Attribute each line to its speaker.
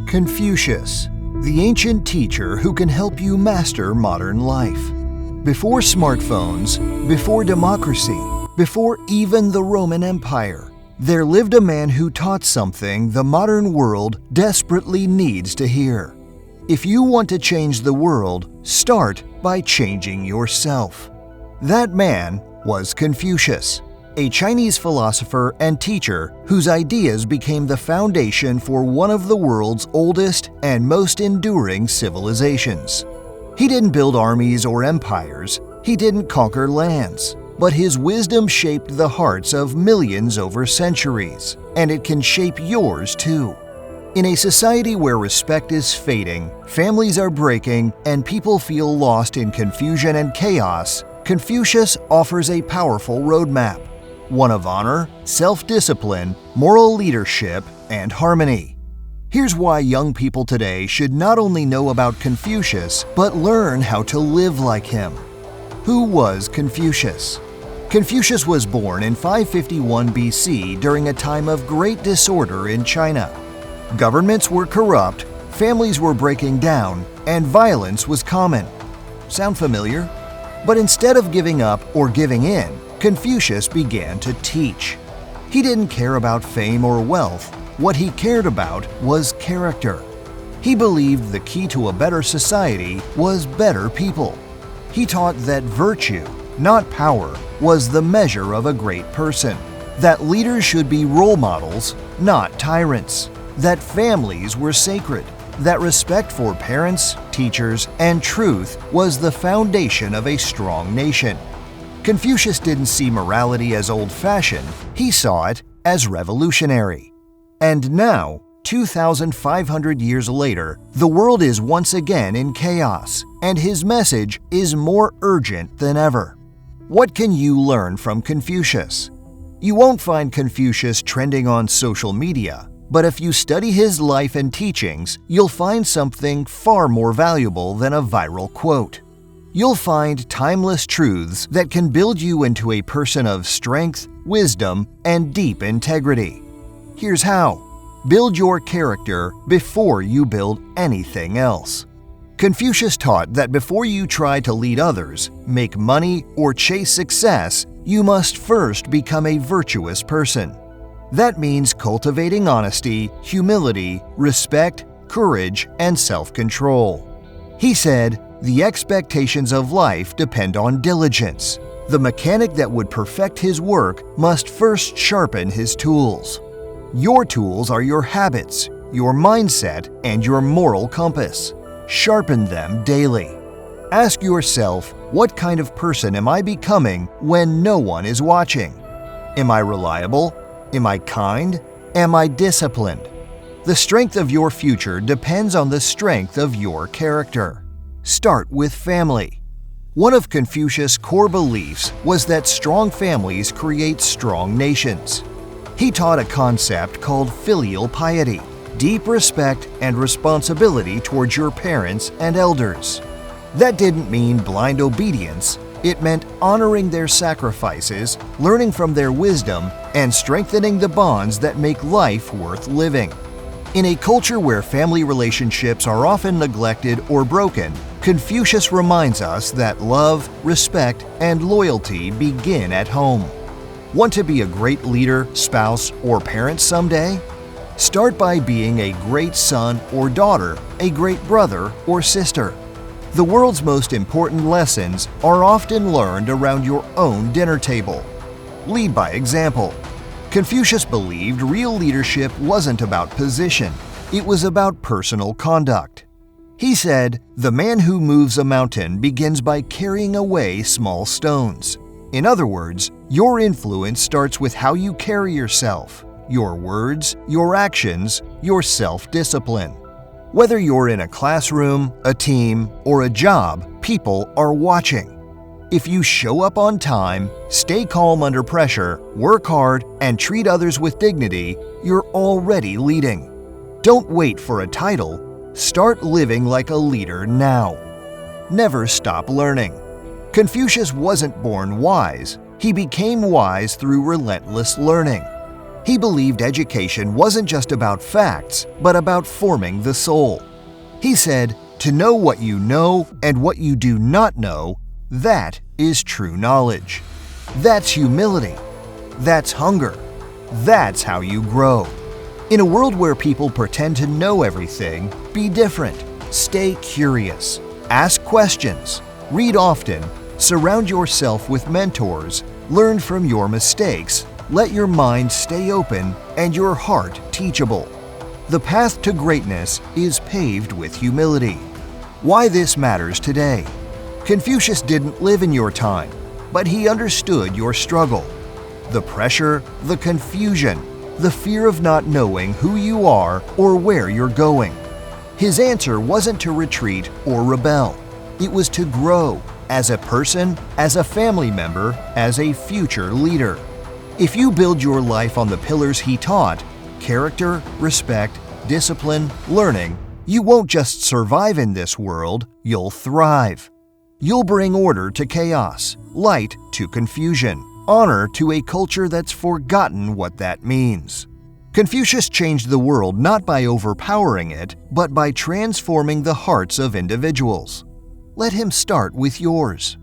Speaker 1: Confucius, the ancient teacher who can help you master modern life. Before smartphones, before democracy, before even the Roman Empire, there lived a man who taught something the modern world desperately needs to hear. If you want to change the world, start by changing yourself. That man was Confucius, a Chinese philosopher and teacher whose ideas became the foundation for one of the world's oldest and most enduring civilizations. He didn't build armies or empires, he didn't conquer lands, but his wisdom shaped the hearts of millions over centuries, and it can shape yours too. In a society where respect is fading, families are breaking, and people feel lost in confusion and chaos, Confucius offers a powerful roadmap. One of honor, self-discipline, moral leadership, and harmony. Here's why young people today should not only know about Confucius, but learn how to live like him. Who was Confucius? Confucius was born in 551 BC during a time of great disorder in China. Governments were corrupt, families were breaking down, and violence was common. Sound familiar? But instead of giving up or giving in, Confucius began to teach. He didn't care about fame or wealth. What he cared about was character. He believed the key to a better society was better people. He taught that virtue, not power, was the measure of a great person. That leaders should be role models, not tyrants. That families were sacred. That respect for parents, teachers, and truth was the foundation of a strong nation. Confucius didn't see morality as old-fashioned, he saw it as revolutionary. And now, 2,500 years later, the world is once again in chaos, and his message is more urgent than ever. What can you learn from Confucius? You won't find Confucius trending on social media, but if you study his life and teachings, you'll find something far more valuable than a viral quote. You'll find timeless truths that can build you into a person of strength, wisdom, and deep integrity. Here's how. Build your character before you build anything else. Confucius taught that before you try to lead others, make money, or chase success, you must first become a virtuous person. That means cultivating honesty, humility, respect, courage, and self-control. He said, "The expectations of life depend on diligence. The mechanic that would perfect his work must first sharpen his tools." Your tools are your habits, your mindset, and your moral compass. Sharpen them daily. Ask yourself, what kind of person am I becoming when no one is watching? Am I reliable? Am I kind? Am I disciplined? The strength of your future depends on the strength of your character. Start with family. One of Confucius' core beliefs was that strong families create strong nations. He taught a concept called filial piety, deep respect and responsibility towards your parents and elders. That didn't mean blind obedience. It meant honoring their sacrifices, learning from their wisdom, and strengthening the bonds that make life worth living. In a culture where family relationships are often neglected or broken, Confucius reminds us that love, respect, and loyalty begin at home. Want to be a great leader, spouse, or parent someday? Start by being a great son or daughter, a great brother or sister. The world's most important lessons are often learned around your own dinner table. Lead by example. Confucius believed real leadership wasn't about position, it was about personal conduct. He said, "The man who moves a mountain begins by carrying away small stones." In other words, your influence starts with how you carry yourself, your words, your actions, your self-discipline. Whether you're in a classroom, a team, or a job, people are watching. If you show up on time, stay calm under pressure, work hard, and treat others with dignity, you're already leading. Don't wait for a title. Start living like a leader now. Never stop learning. Confucius wasn't born wise. He became wise through relentless learning. He believed education wasn't just about facts, but about forming the soul. He said, "To know what you know and what you do not know, that is true knowledge. That's humility. That's hunger. That's how you grow." In a world where people pretend to know everything, be different. Stay curious. Ask questions. Read often. Surround yourself with mentors. Learn from your mistakes. Let your mind stay open and your heart teachable. The path to greatness is paved with humility. Why this matters today. Confucius didn't live in your time, but he understood your struggle. The pressure, the confusion, the fear of not knowing who you are or where you're going. His answer wasn't to retreat or rebel. It was to grow as a person, as a family member, as a future leader. If you build your life on the pillars he taught, character, respect, discipline, learning, you won't just survive in this world, you'll thrive. You'll bring order to chaos, light to confusion, honor to a culture that's forgotten what that means. Confucius changed the world not by overpowering it, but by transforming the hearts of individuals. Let him start with yours.